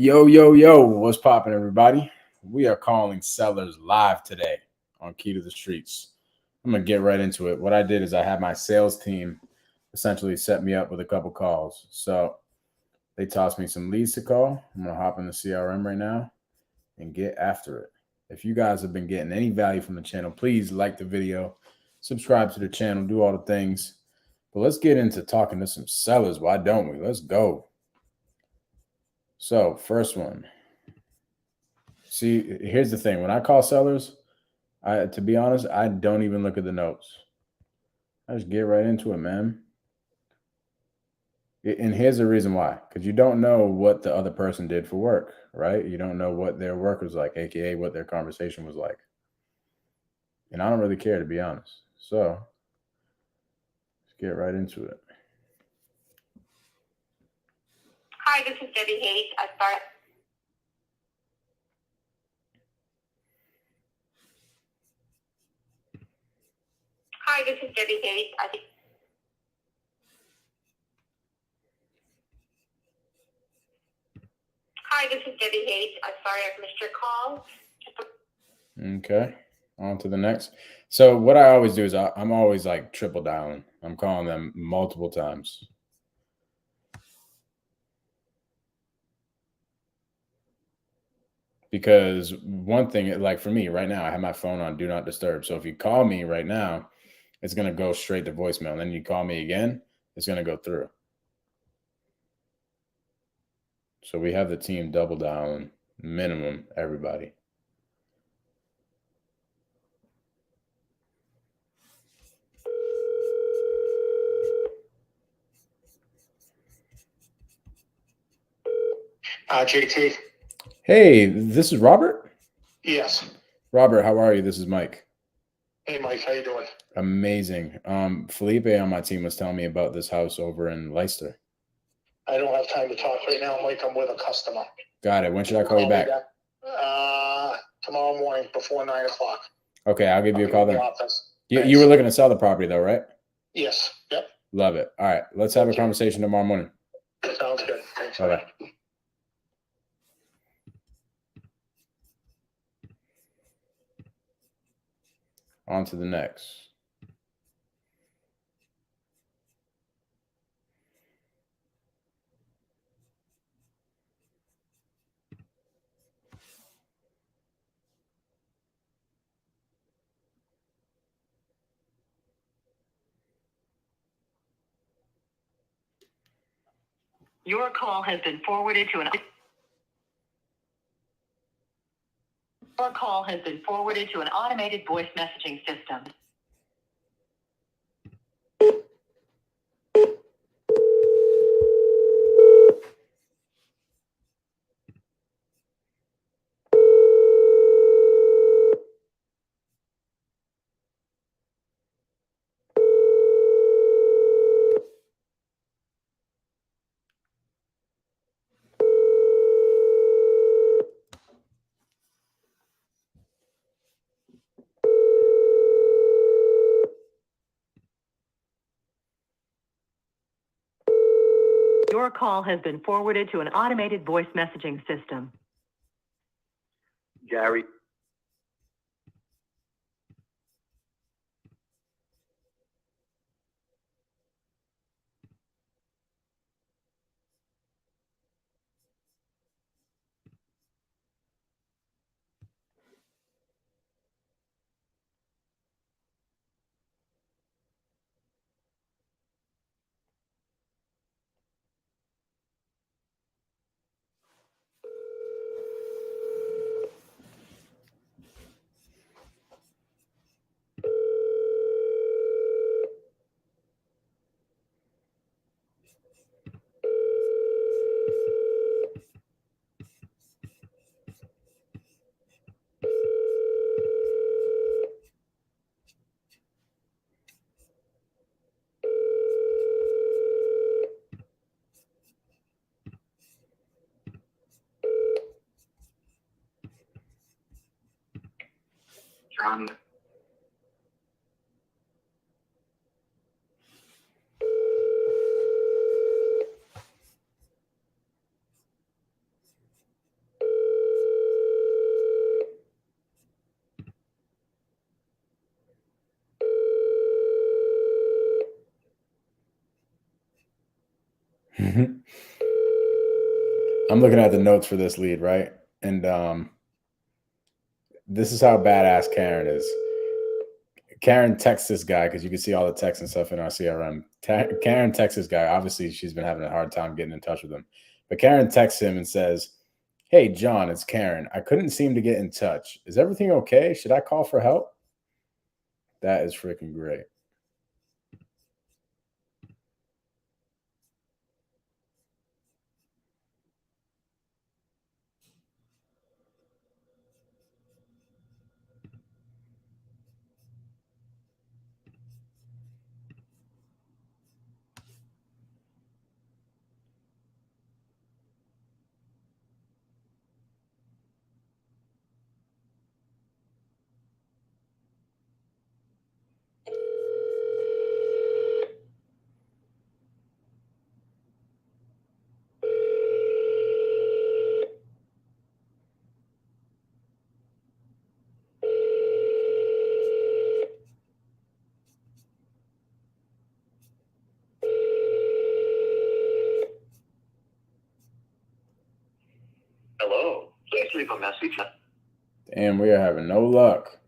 Yo, yo, yo, what's poppin', everybody? We are calling sellers live today on Key to the Streets. I'm gonna get right into it. What I did is I had my sales team essentially set me up with a couple calls. So they tossed me some leads to call. I'm gonna hop in the CRM right now and get after it. If you guys have been getting any value from the channel, please like the video, subscribe to the channel, do all the things. But let's get into talking to some sellers. Why don't we? Let's go. So, first one. See, here's the thing. When I call sellers, to be honest, I don't even look at the notes. I just get right into it, man. And here's the reason why. Because you don't know what the other person did for work, right? You don't know what their work was like, aka what their conversation was like. And I don't really care, to be honest. So let's get right into it. Hi, this is Debbie Hayes. Hi, this is Debbie Hayes. Hi, this is Debbie Hayes. I'm sorry I've missed your call. Okay, on to the next. So what I always do is I'm always like triple dialing. I'm calling them multiple times. Because one thing, like for me right now, I have my phone on do not disturb. So if you call me right now, it's going to go straight to voicemail. And then you call me again, it's going to go through. So we have the team double dialing minimum everybody. JT. Hey, this is Robert. Yes. Robert, how are you? This is Mike. Hey, Mike. How you doing? Amazing. Felipe on my team was telling me about this house over in Leicester. I don't have time to talk right now, Mike. I'm with a customer. Got it. When should I call you back? Tomorrow morning before 9 o'clock. Okay, I'll give you a call then. Office. You were looking to sell the property though, right? Yes. Yep. Love it. All right, let's have a conversation tomorrow morning. Sounds good. Thanks. Bye-bye. On to the next. Your call has been forwarded to an automated voice messaging system. Your call has been forwarded to an automated voice messaging system. Gary. John. I'm looking at the notes for this lead, right? And this is how badass Karen is. Karen texts this guy because you can see all the texts and stuff in our CRM. Karen texts this guy. Obviously, she's been having a hard time getting in touch with him. But Karen texts him and says, "Hey, John, it's Karen. I couldn't seem to get in touch. Is everything okay? Should I call for help?" That is freaking great. Hello. Please leave a message. And we are having no luck.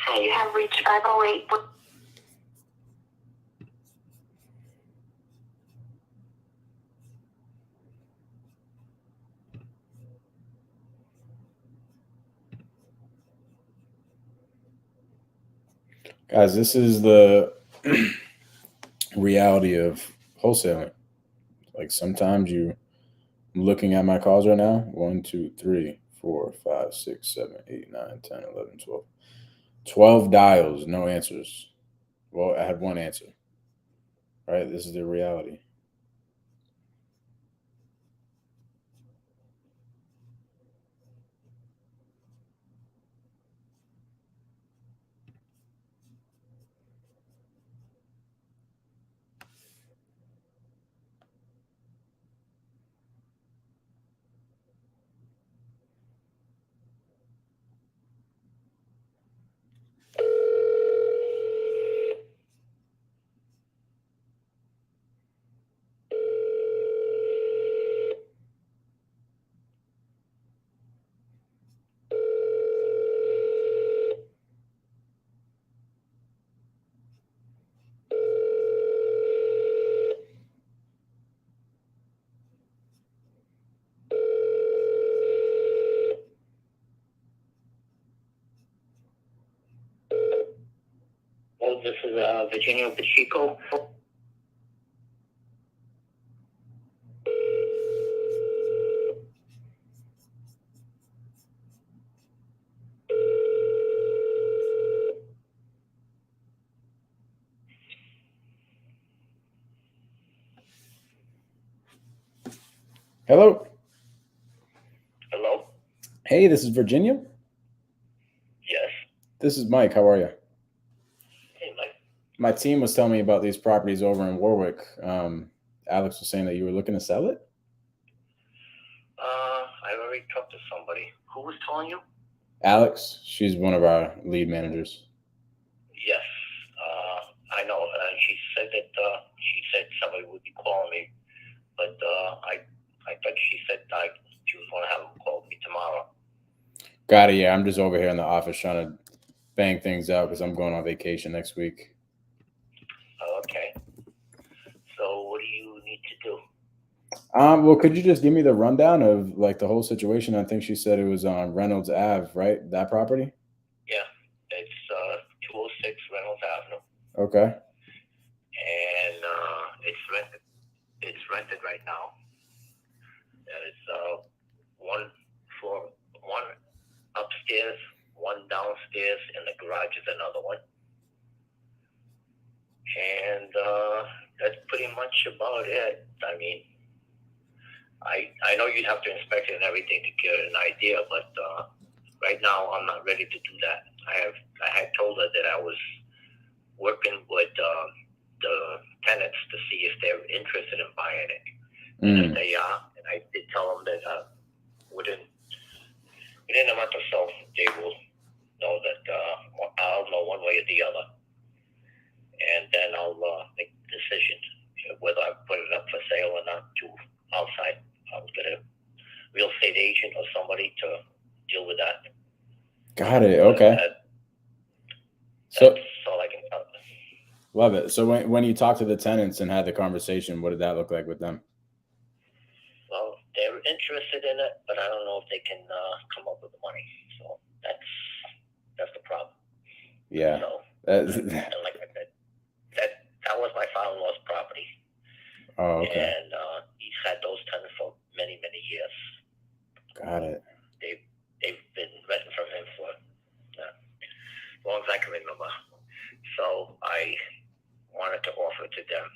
Hi, you have reached 508. Guys, this is the reality of wholesaling. Like sometimes I'm looking at my calls right now. 1, 2, 3, 4, 5, 6, 7, 8, 9, 10, 11, 12. 12 dials, no answers. Well, I had one answer. Right? This is the reality. Well, this is Virginia Pacheco. Hello. Hello? Hey, this is Virginia. Yes. This is Mike. How are you? Hey, Mike. My team was telling me about these properties over in Warwick. Alex was saying that you were looking to sell it. I already talked to somebody. Who was calling you? Alex, she's one of our lead managers. Yes. I know. She said somebody would be calling me, but I thought she said she was going to have them call me tomorrow. Got it. Yeah, I'm just over here in the office trying to bang things out because I'm going on vacation next week. Okay. So what do you need to do? Well, could you just give me the rundown of like the whole situation? I think she said it was on Reynolds Ave, right? That property? Yeah. It's 206 Reynolds Avenue. Okay. And it's rented much about it. I mean, I know you'd have to inspect it and everything to get an idea, but right now I'm not ready to do that. I had told her that I was working with the tenants to see if they're interested in buying it, and if they are, and I did tell them that within a month or so they will know that I'll know one way or the other, and then I'll make the decision whether I put it up for sale or not to outside. I'll get a real estate agent or somebody to deal with that. Got it. Okay. That's all I can tell. Love it. So when you talked to the tenants and had the conversation, what did that look like with them? Well, they're interested in it, but I don't know if they can come up with the money. So that's the problem. Yeah. So, and like I said, that was my father-in-law's property. Oh, okay. And he's had those tenants for many, many years. Got it. They've been renting from him for as long as I can remember. So I wanted to offer it to them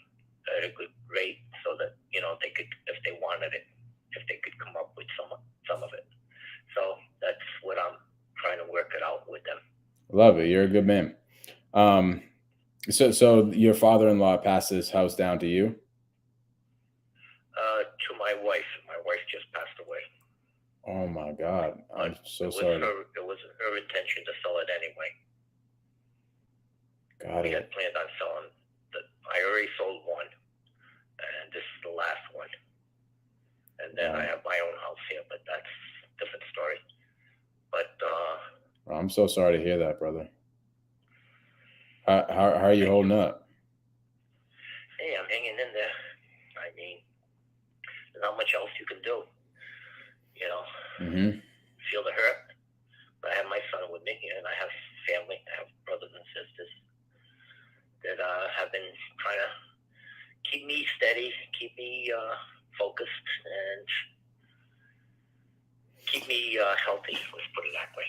at a good rate so that, they could, if they wanted it, if they could come up with some of it. So that's what I'm trying to work it out with them. Love it. You're a good man. So your father-in-law passed his house down to you? To my wife. My wife just passed away. Oh my God. I'm so sorry. It was her intention to sell it anyway. Got We it. had planned on selling. I already sold one, and this is the last one. And then I have my own house here, but that's a different story. But I'm so sorry to hear that, brother. How are you holding up? hey, I'm hanging in there. I mean, there's not much else you can do. Mm-hmm. Feel the hurt. But I have my son with me, and I have family. I have brothers and sisters that have been trying to keep me steady, keep me focused, and keep me healthy. Let's put it that way.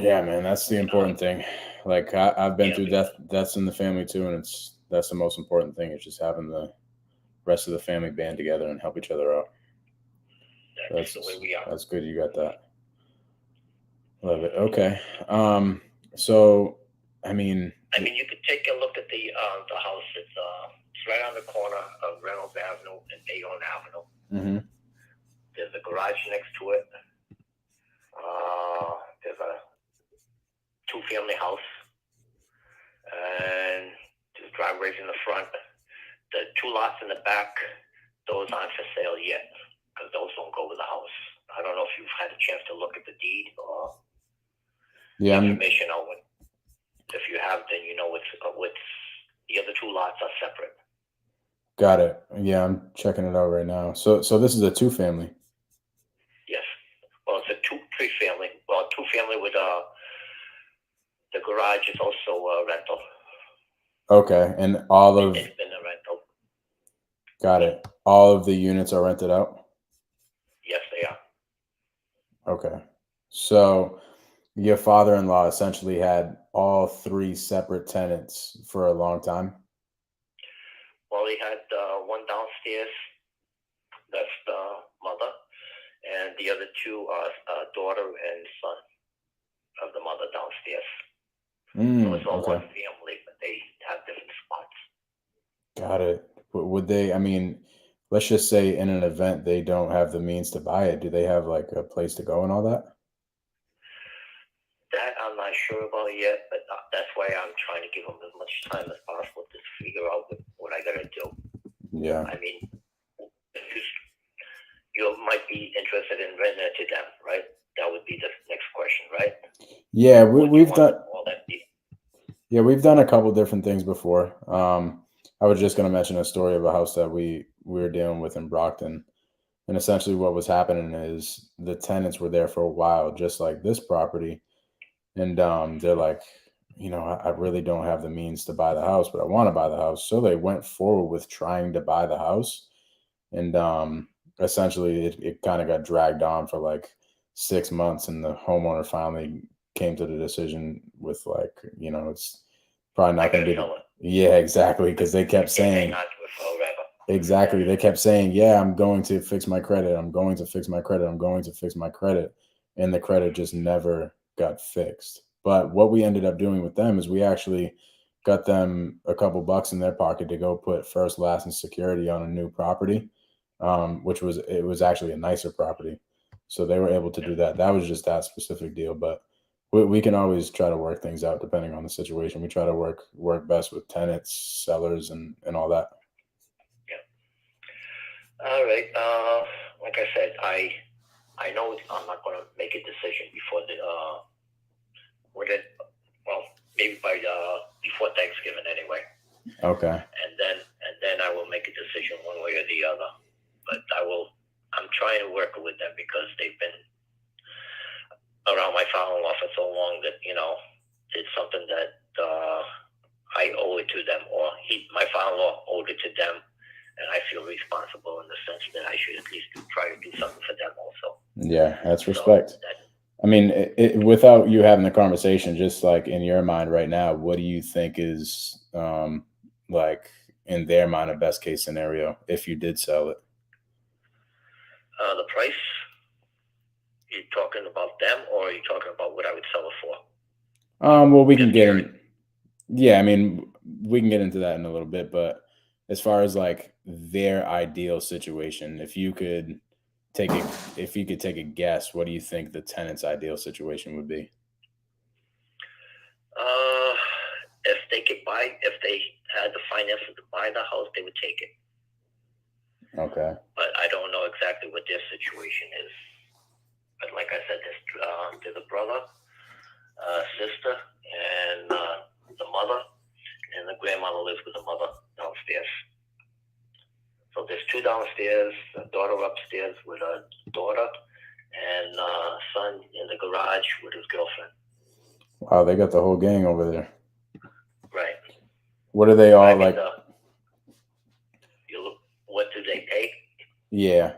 Yeah, man, that's the important thing. Like I've been through deaths in the family too, and that's the most important thing. Is just having the rest of the family band together and help each other out. That's the way we are. That's good. You got that. Love it. Okay. So, I mean, you could take a look at the house. It's right on the corner of Reynolds Avenue and Bayonne Avenue. Mm-hmm. There's a garage next to it. There's a two-family house, and there's driveways in the front. The two lots in the back, those aren't for sale yet because those don't go with the house. I don't know if you've had a chance to look at the deed or information on it. If you have, then you know what's the other two lots are separate. Got it. Yeah, I'm checking it out right now. So this is a two-family. Yes. Well, it's a three-family. Well, two-family with the garage is also a rental. Okay, and all of it's been a rental. Got it. All of the units are rented out? Yes, they are. Okay. So your father-in-law essentially had all three separate tenants for a long time? Well, he had one downstairs. That's the mother. And the other two are daughter and son of the mother downstairs. So it's all one family, but they have different spots. Got it. Would they, let's just say in an event they don't have the means to buy it, do they have like a place to go and all that? That I'm not sure about yet, but that's why I'm trying to give them as much time as possible to figure out what I got to do. Yeah. You might be interested in renting it to them, right? That would be the next question, right? Yeah, we've done all that. Yeah, we've done a couple different things before. I was just going to mention a story of a house that we were dealing with in Brockton. And essentially what was happening is the tenants were there for a while, just like this property. And they're like, I really don't have the means to buy the house, but I want to buy the house. So they went forward with trying to buy the house. And essentially it kind of got dragged on for like 6 months. And the homeowner finally came to the decision with like, it's probably not going to be. Yeah, exactly. Because they kept saying, Exactly. They kept saying, yeah, I'm going to fix my credit. I'm going to fix my credit. I'm going to fix my credit. And the credit just never got fixed. But what we ended up doing with them is we actually got them a couple bucks in their pocket to go put first, last, and security on a new property, which was actually a nicer property. So they were able to do that. That was just that specific deal. But we can always try to work things out depending on the situation. We try to work best with tenants, sellers, and all that. All right. Like I said, I know I'm not going to make a decision before maybe by before Thanksgiving anyway. Okay. And then I will make a decision one way or the other. But I'm trying to work with them because they've been around my father-in-law for so long that it's something that I owe it to them, or my father-in-law owed it to them. And I feel responsible in the sense that I should at least try to do something for them also. Yeah, that's respect. I mean, without you having the conversation, just like in your mind right now, what do you think is like in their mind a best case scenario if you did sell it? The price? You talking about them, or are you talking about what I would sell it for? Well, we can get in. Yeah, I mean, we can get into that in a little bit, but as far as like their ideal situation, if you could take a guess, what do you think the tenant's ideal situation would be? If they had the finances to buy the house, they would take it. Okay. But I don't know exactly what their situation is. But like I said, there's a brother, sister, and the mother, and the grandmother lives with the mother downstairs. So there's two downstairs, a daughter upstairs with a daughter, and son in the garage with his girlfriend. Wow, they got the whole gang over there. Right. What are they all like? What do they pay? Yeah.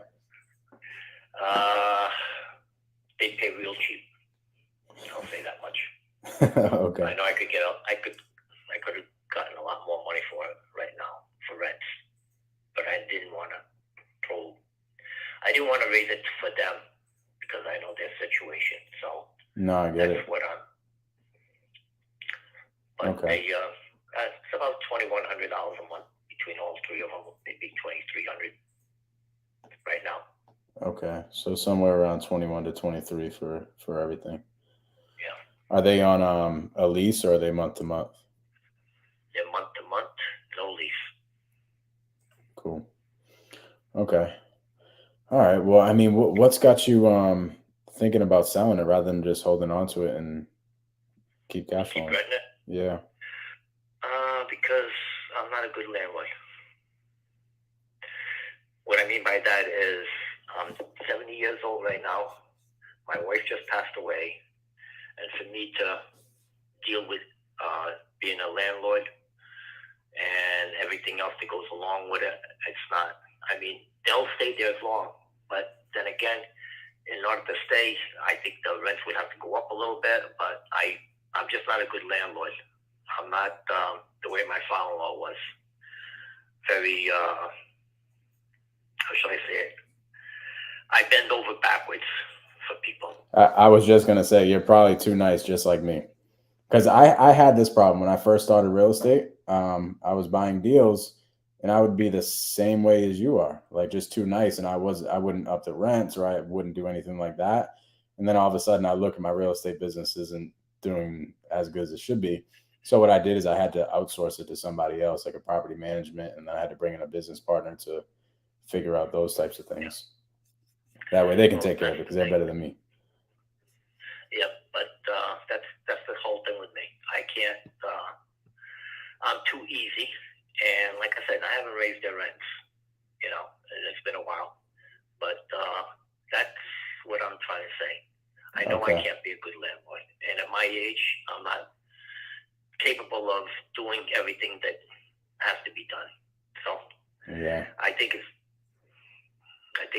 They pay real cheap. I'll say that much. Okay. I know I could have gotten a lot more money for it right now for rents, but I didn't want to raise it for them because I know their situation. So no, I get it. But okay. It's about $2,100 a month between all three of them, maybe $2,300 right now. Okay, so somewhere around 21 to 23 for everything. Yeah. Are they on a lease or are they month to month? They're month to month, no lease. Cool. Okay. All right. Well, I mean, what's got you thinking about selling it rather than just holding on to it and keep cash flowing? Keep renting it? Yeah. Because I'm not a good landlord. What I mean by that is I'm 70 years old right now. My wife just passed away. And for me to deal with being a landlord and everything else that goes along with it, it's not. I mean, they'll stay there as long. But then again, in order to stay, I think the rents would have to go up a little bit. But I'm just not a good landlord. I'm not the way my father-in-law was. Very, how shall I say it? I bend over backwards for people. I was just going to say, you're probably too nice, just like me. Because I had this problem when I first started real estate. I was buying deals and I would be the same way as you are, like just too nice. And I wouldn't up the rents, or I wouldn't do anything like that. And then all of a sudden I look at my real estate business isn't doing as good as it should be. So what I did is I had to outsource it to somebody else, like a property management, and then I had to bring in a business partner to figure out those types of things. That way they can take care of it because they're better than me. Yep, but that's the whole thing with me. I can't. I'm too easy, and like I said, I haven't raised their rents. And it's been a while, but that's what I'm trying to say. I know I can't be a good landlord, and at my age, I'm not capable of doing everything that has to be done. So yeah, I think it's the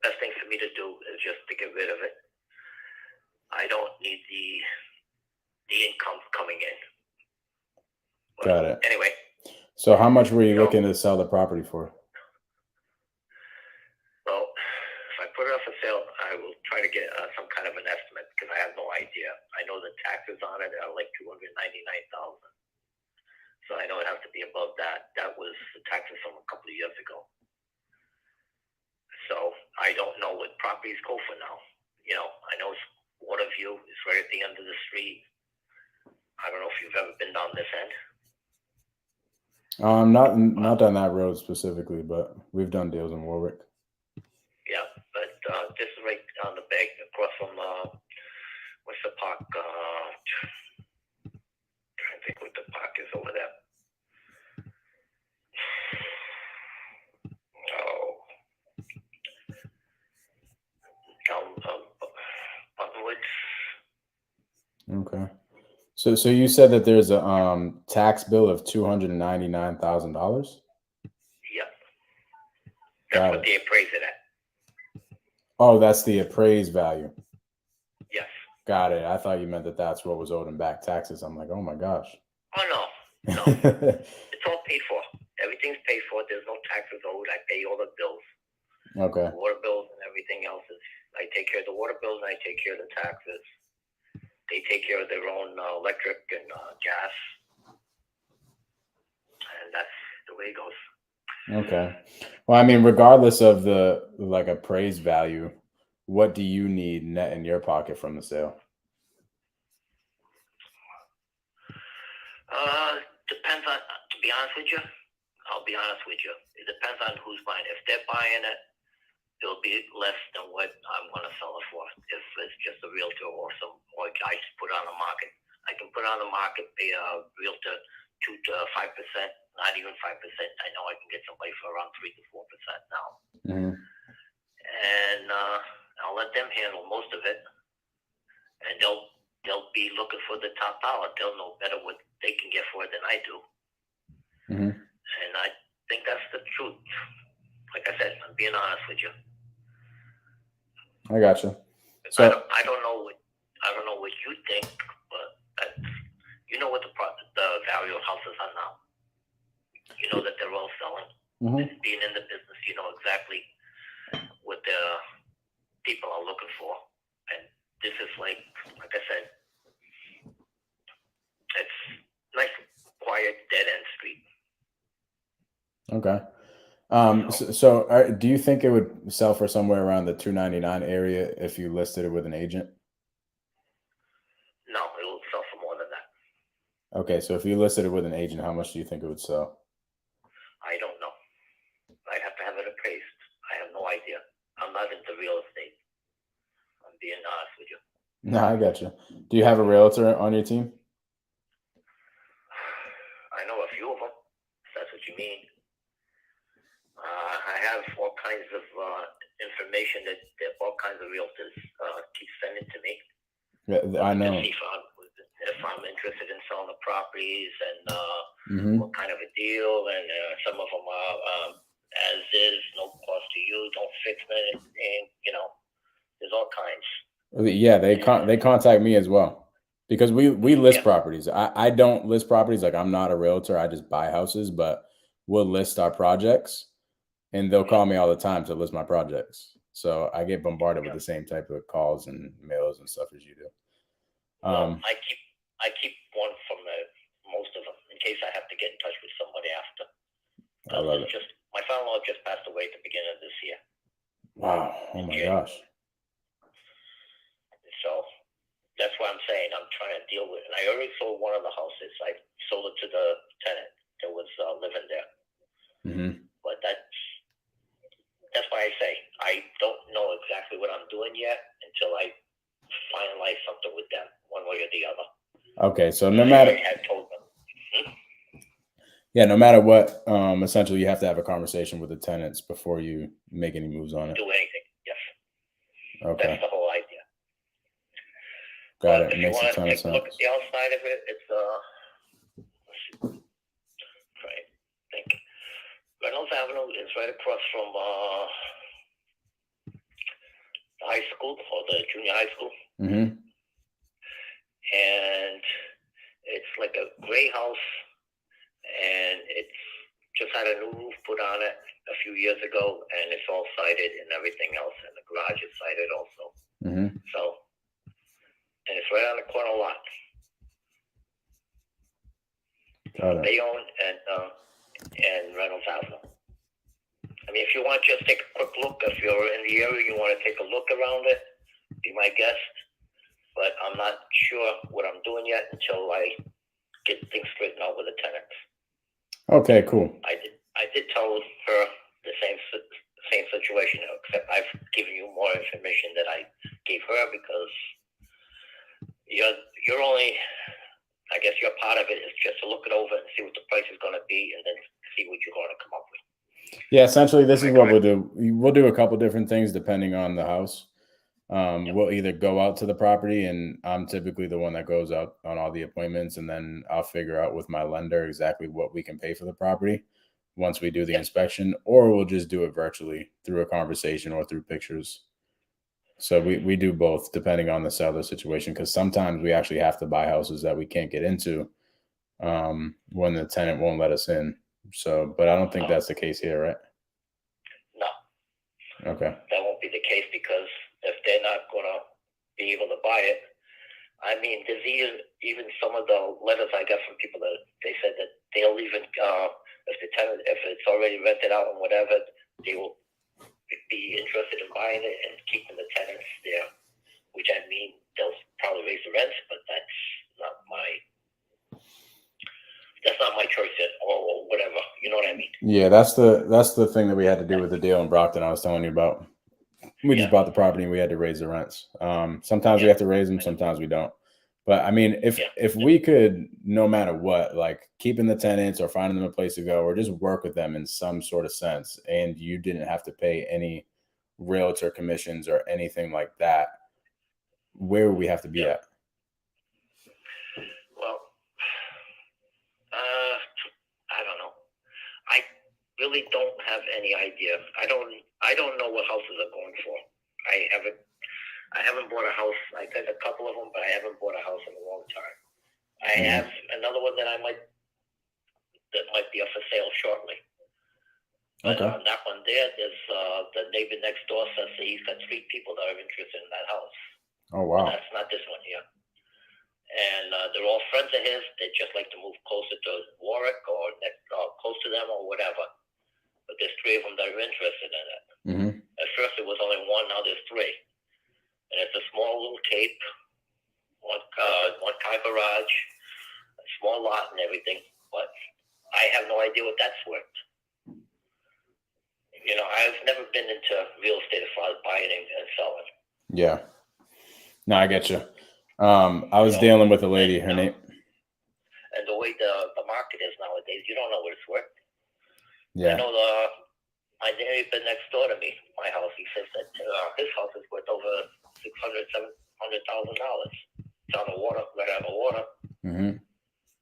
best thing for me to do is just to get rid of it. I don't need the income coming in. But got it. Anyway. So how much were you looking to sell the property for? property above that, that was the taxes from a couple of years ago. So I don't know what properties go for now. You know, I know it's Waterview is right at the end of the street. I don't know if you've ever been down this end. Not on that road specifically, but we've done deals in Warwick. Yeah, but this is right down the bank, across from what's the park? Trying to think what the park is over there. Oh, down Buttonwoods. Okay. So you said that there's a tax bill of $299,000. Yeah, that's Got what it. they appraise it at. Oh, that's the appraised value. Yes. Got it. I thought you meant that that's what was owed in back taxes. I'm like, oh my gosh. Oh no, it's all paid for. Everything's paid for. There's no taxes owed. I pay all the bills. Okay. The water bills and everything else is. I take care of the water bills and I take care of the taxes. They take care of their own electric and gas, and that's the way it goes. Okay. Well, I mean, regardless of the like appraised value, what do you need net in your pocket from the sale? Depends on. To be honest with you, I'll be honest with you. It depends on who's buying. If they're buying it, it'll be less than what I'm going to sell it for. If it's just a realtor or I just put it on the market. I can put it on the market, pay a realtor 2 to 5%, not even 5%. I know I can get somebody for around 3 to 4% now. Mm-hmm. And I'll let them handle most of it. And they'll be looking for the top dollar. They'll know better what they can get for it than I do. Mm-hmm. And I think that's the truth. Like I said, I'm being honest with you. I gotcha. So I don't know what you think, but you know what the value of houses are now. You know that they're all selling. mm-hmm. And being in the business, you know exactly what the people are looking for. And this is like I said, it's nice, quiet, dead end street. Okay. Do you think it would sell for somewhere around the 299 area if you listed it with an agent? No, it will sell for more than that. Okay, so if you listed it with an agent, how much do you think it would sell? I don't know. I'd have to have it appraised. I have no idea. I'm not into real estate. I'm being honest with you. No, I got you. Do you have a realtor on your team? I know a few of them, if that's what you mean. I have all kinds of information that all kinds of realtors keep sending to me. Yeah, I know. To see if I'm interested in selling the properties and mm-hmm. what kind of a deal. And some of them are as is, no cost to you, don't fix anything. You know, there's all kinds. Yeah, they contact me as well because we list properties. I don't list properties. Like I'm not a realtor. I just buy houses, but we'll list our projects. And they'll call me all the time to list my projects. So I get bombarded with the same type of calls and mails and stuff as you do. Well, I keep one from most of them in case I have to get in touch with somebody after. I love it. My father-in-law just passed away at the beginning of this year. Wow. Oh my gosh. So that's what I'm saying. I'm trying to deal with it. And I already sold one of the houses. I sold it to the tenant that was living there. Mm-hmm. But that's why I say I don't know exactly what I'm doing yet until I finalize something with them, one way or the other. Okay, so no matter. I had told them. Yeah, no matter what, essentially you have to have a conversation with the tenants before you make any moves on it. Do anything, yes. Okay. That's the whole idea. Got But it. if Makes you want a ton to of take a look sense. at the outside of it, it's right. I think Reynolds Avenue is right across from the high school or the junior high school. Mm-hmm. And it's like a gray house, and it's just had a new roof put on it a few years ago, and it's all sided and everything else, and the garage is sided also. Mm-hmm. So, and it's right on the corner lot. Got it. Bayonne and Reynolds Avenue. I mean, if you want to just take a quick look, if you're in the area, you want to take a look around it, be my guest. But I'm not sure what I'm doing yet until I get things straightened out with the tenants. Okay, cool. I did tell her the same situation, except I've given you more information that I gave her because you're only, I guess your part of it is just to look it over and see what the price is going to be and then see what you're going to come up with. Yeah, essentially, this is what we'll do. We'll do a couple different things depending on the house. We'll either go out to the property, and I'm typically the one that goes out on all the appointments, and then I'll figure out with my lender exactly what we can pay for the property once we do the inspection, or we'll just do it virtually through a conversation or through pictures. So we do both depending on the seller situation, because sometimes we actually have to buy houses that we can't get into when the tenant won't let us in. So, but I don't think that's the case here, right? No. Okay. That won't be the case because if they're not going to be able to buy it, I mean, there's even some of the letters I got from people that they said that they'll even, if the tenant, if it's already rented out and whatever, they will be interested in buying it and keeping the tenants there, which I mean, they'll probably raise the rents, but that's not my choice yet, or whatever. You know what I mean? Yeah, that's the thing that we had to do with the deal in Brockton I was telling you about. We just bought the property and we had to raise the rents. Sometimes we have to raise them, sometimes we don't. But I mean, if we could, no matter what, like keeping the tenants or finding them a place to go or just work with them in some sort of sense, and you didn't have to pay any realtor commissions or anything like that, where would we have to be at? Well, I don't know. I really don't have any idea. I don't know what houses are going for. I haven't bought a house. I did a couple of them, but I haven't bought a house in a long time. I have another one that might be up for sale shortly. But on that one there's the neighbor next door says that he's got 3 people that are interested in that house. Oh wow! But that's not this one here. And they're all friends of his. They just like to move closer to Warwick or close to them or whatever. But there's 3 of them that are interested in it. Mm-hmm. At first it was only 1, now there's 3. And it's a small little cape, one car garage, a small lot and everything. But I have no idea what that's worth. You know, I've never been into real estate as far as buying and selling. Yeah. No, I get you. I was dealing with a lady, her name. And the way the market is nowadays, you don't know what it's worth. Yeah. I know my neighbor next door to me, my house, he says that his house is worth over $600,000, $700,000. It's on the water, right on the water. Mm-hmm.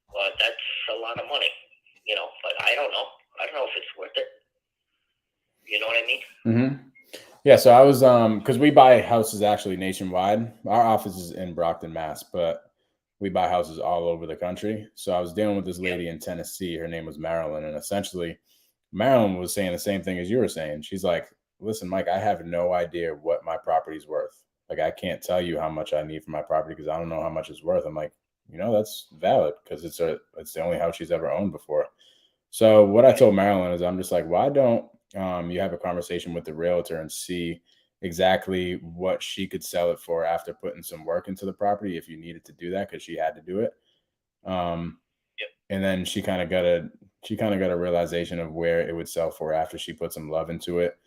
But that's a lot of money, you know. But I don't know. I don't know if it's worth it. You know what I mean? Mm-hmm. Yeah, so I was because we buy houses actually nationwide. Our office is in Brockton, Mass, but we buy houses all over the country. So I was dealing with this lady in Tennessee. Her name was Marilyn, and essentially Marilyn was saying the same thing as you were saying. She's like, "Listen, Mike, I have no idea what my property's worth. Like, I can't tell you how much I need for my property because I don't know how much it's worth." I'm like, that's valid because it's the only house she's ever owned before. So what I told Marilyn is I'm just like, why don't you have a conversation with the realtor and see exactly what she could sell it for after putting some work into the property if you needed to do that because she had to do it. And then she kind of got a realization of where it would sell for after she put some love into it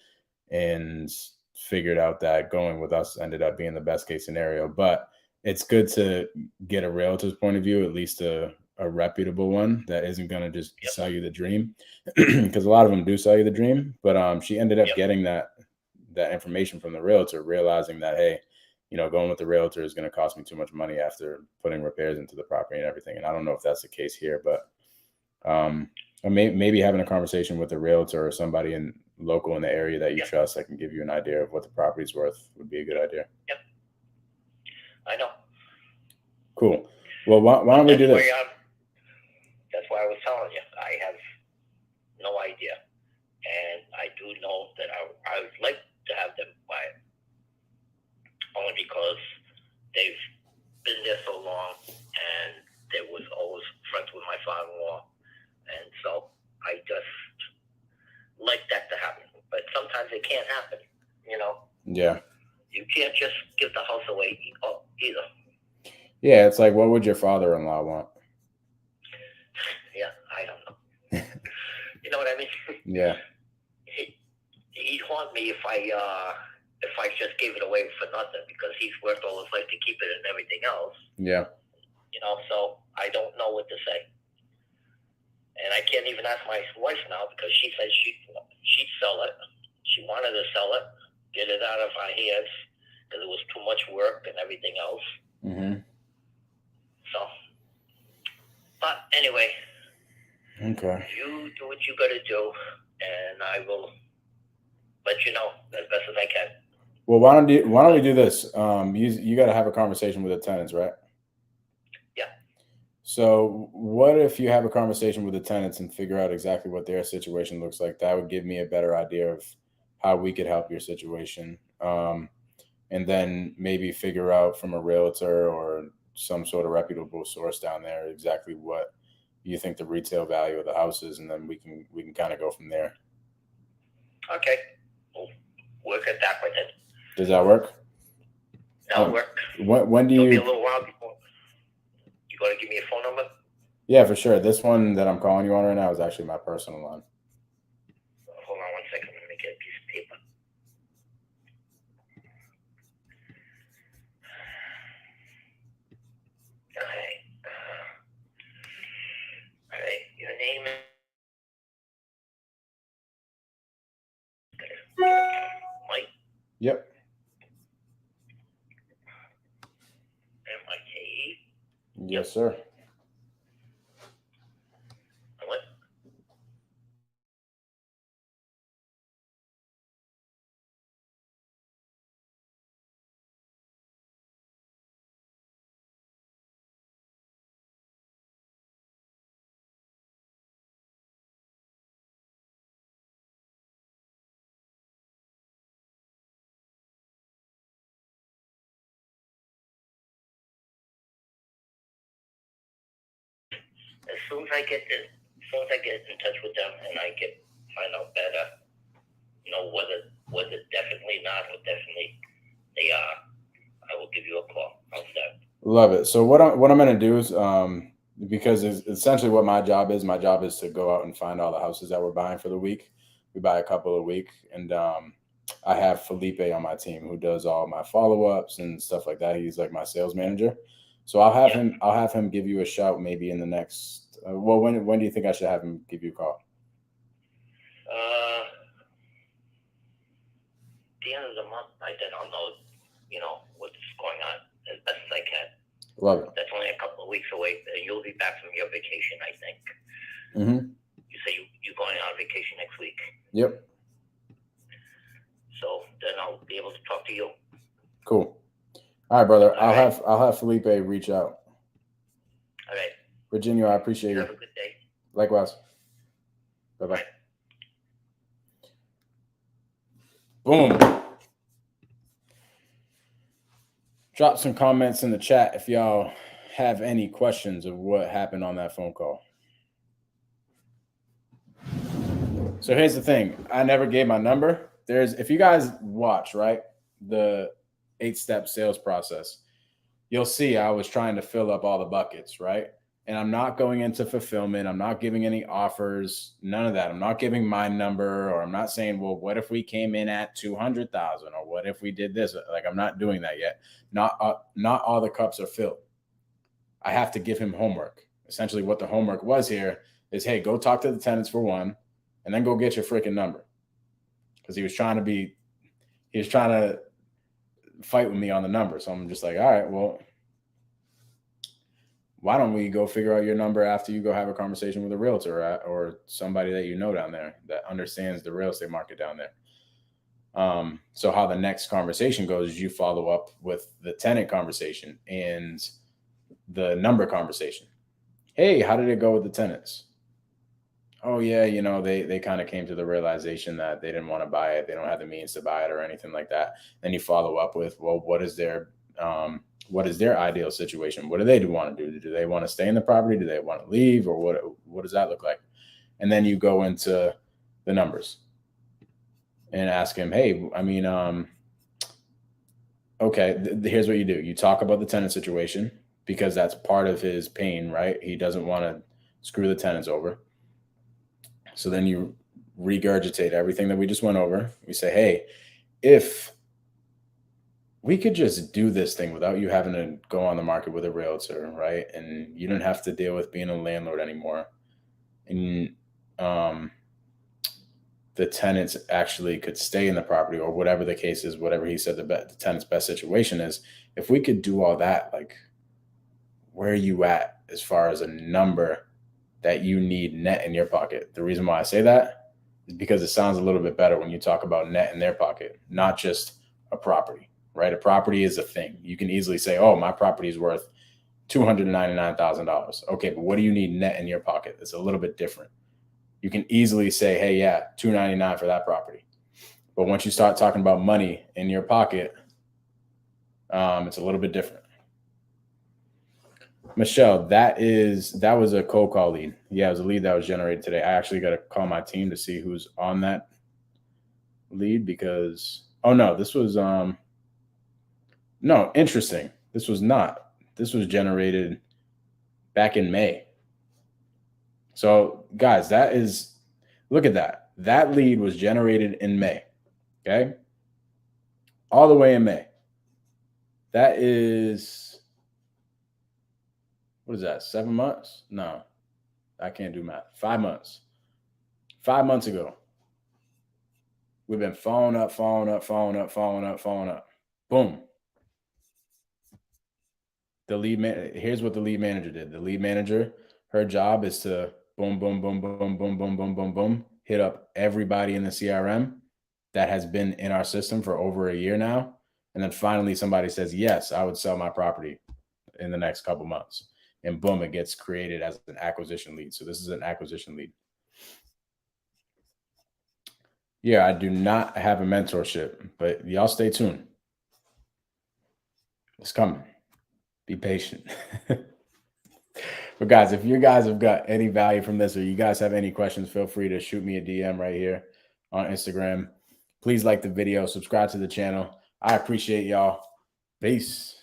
and figured out that going with us ended up being the best case scenario. But it's good to get a realtor's point of view, at least a reputable one that isn't going to just sell you the dream, because a lot of them do sell you the dream. But she ended up getting that information from the realtor, realizing that, hey, going with the realtor is going to cost me too much money after putting repairs into the property and everything. And I don't know if that's the case here, but maybe having a conversation with a realtor or somebody local in the area that you trust that can give you an idea of what the property's worth would be a good idea. Yep. I know. Cool. Well, why don't we do this? That's why I was telling you. I have no idea. And I do know that I would like to have them buy it. Only because they've been there so long and they was always friends with my father-in-law. can't happen. You know. Yeah. You can't just give the house away either. Yeah, it's like, what would your father-in-law want? Yeah, I don't know. You know what I mean? Yeah. He'd haunt me if I just gave it away for nothing, because he's worked all his life to keep it and everything else. Yeah. You know, so I don't know what to say. And I can't even ask my wife now, because she said she'd sell it. She wanted to sell it, get it out of our hands, because it was too much work and everything else. Mm-hmm. So, but anyway. Okay. You do what you got to do, and I will let you know as best as I can. Well, why don't we do this? You got to have a conversation with the tenants, right? Yeah. So what if you have a conversation with the tenants and figure out exactly what their situation looks like? That would give me a better idea of how we could help your situation. And then maybe figure out from a realtor or some sort of reputable source down there exactly what you think the retail value of the house is, and then we can kind of go from there. Okay. We'll work it that way then. Does that work? That'll work. When do It'll be you? a little while before. You going to give me a phone number? Yeah, for sure. This one that I'm calling you on right now is actually my personal line. Hold on 1 second. Let me get a piece of paper. All right. Your name is Mike. Yep. M-I-K-E. Yes, sir. What? As soon as I get in touch with them and I find out better, you know, whether definitely not or definitely they are, I will give you a call. How's that? Love it. So what I'm going to do is, because it's essentially what my job is to go out and find all the houses that we're buying for the week. We buy a couple a week, and I have Felipe on my team who does all my follow-ups and stuff like that. He's like my sales manager. So I'll have him give you a shout maybe in the next. When do you think I should have him give you a call? The end of the month, then I'll know, you know, what's going on as best as I can. Love it. That's only a couple of weeks away. You'll be back from your vacation, I think. Mm-hmm. You say you're going on vacation next week. Yep. So then I'll be able to talk to you. Cool. All right, brother. All right. I'll have Felipe reach out. All right. Virginia, I appreciate you. Have a good day. Likewise. Bye-bye. Boom. Drop some comments in the chat if y'all have any questions of what happened on that phone call. So here's the thing. I never gave my number. If you guys watch, right, the 8-step sales process, you'll see I was trying to fill up all the buckets, right? And I'm not going into fulfillment. I'm not giving any offers, none of that. I'm not giving my number, or I'm not saying, well, what if we came in at 200,000, or what if we did this? Like, I'm not doing that yet. Not all the cups are filled. I have to give him homework. Essentially what the homework was here is, hey, go talk to the tenants for one, and then go get your freaking number. Because he was trying to fight with me on the number. So I'm just like, all right, well, why don't we go figure out your number after you go have a conversation with a realtor or somebody that you know down there that understands the real estate market down there. So how the next conversation goes is you follow up with the tenant conversation and the number conversation. Hey, how did it go with the tenants? Oh yeah, you know, they kind of came to the realization that they didn't want to buy it. They don't have the means to buy it or anything like that. Then you follow up with, well, what is their ideal situation? What do they want to do? Do they want to stay in the property? Do they want to leave? Or what does that look like? And then you go into the numbers. and ask him, hey, I mean, okay, here's what you do. You talk about the tenant situation because that's part of his pain, right? He doesn't want to screw the tenants over. So then you regurgitate everything that we just went over. We say, hey, if we could just do this thing without you having to go on the market with a realtor, right? And you don't have to deal with being a landlord anymore. And the tenants actually could stay in the property, or whatever the case is, whatever he said the tenant's best situation is. If we could do all that, like, where are you at as far as a number that you need net in your pocket? The reason why I say that is because it sounds a little bit better when you talk about net in their pocket, not just a property, right? A property is a thing. You can easily say, oh, my property is worth $299,000. Okay, but what do you need net in your pocket? It's a little bit different. You can easily say, hey, yeah, $299 for that property. But once you start talking about money in your pocket, it's a little bit different. Michelle, that was a cold call lead. Yeah, it was a lead that was generated today. I actually got to call my team to see who's on that lead because, oh no, this was, no, interesting. This was not. This was generated back in May. So guys, look at that. That lead was generated in May. Okay. All the way in May. That is, what is that? 7 months? No, I can't do math. 5 months. 5 months ago. We've been following up. Boom. Here's what the lead manager did. The lead manager, her job is to boom, hit up everybody in the CRM that has been in our system for over a year now. And then finally somebody says, yes, I would sell my property in the next couple months. And boom, it gets created as an acquisition lead. So this is an acquisition lead. Yeah, I do not have a mentorship, but y'all stay tuned. It's coming. Be patient. But guys, if you guys have got any value from this, or you guys have any questions, feel free to shoot me a DM right here on Instagram. Please like the video, subscribe to the channel. I appreciate y'all. Peace.